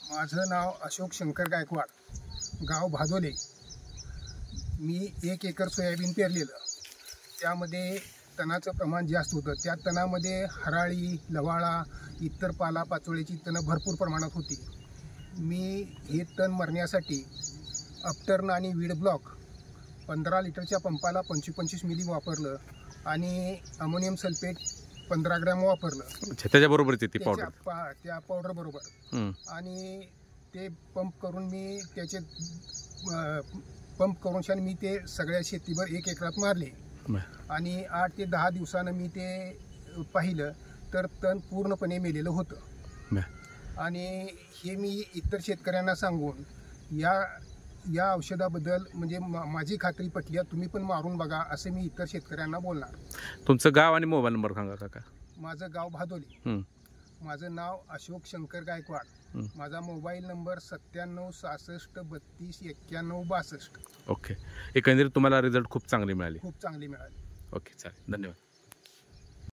माझं नाव अशोक शंकर गायकवाड, गाव भादोले. मी 1 acre soybean पेरलेलं. त्यामध्ये तणाचं प्रमाण जास्त होतं. त्या तणामध्ये हराळी, लवाळा, इतर पालापाचोळ्याची तणं भरपूर प्रमाणात होती. मी हे तण मरण्यासाठी अपटर्न आणि वीड ब्लॉक 15 लिटरच्या पंपाला 25-25 मिली वापरलं आणि अमोनियम सल्फेट 15 ग्रॅम वापरलं. त्याच्याबरोबरच ती पावडर, त्या पावडर बरोबर. आणि ते पंप करून मी त्याचे पंप करून मी ते सगळ्या शेतीवर 1 एकरात मारले. आणि 8 ते 10 दिवसानं मी ते पाहिलं तर तण पूर्णपणे मेलेलं होतं. आणि हे मी इतर शेतकऱ्यांना सांगून या औषधाबद्दल म्हणजे माझी खात्री पटली, तुम्ही पण मारून बघा असं मी इतर शेतकऱ्यांना बोलणार. तुमचं गाव आणि मोबाईल नंबर सांगा काका. माझं गाव भादोली. माझं नाव अशोक शंकर गायकवाड. माझा मोबाईल नंबर 97 66 32 91 62. ओके. एकंदरीत तुम्हाला रिझल्ट खूप चांगले मिळाले. खूप चांगली मिळाली. ओके, चालेल. धन्यवाद.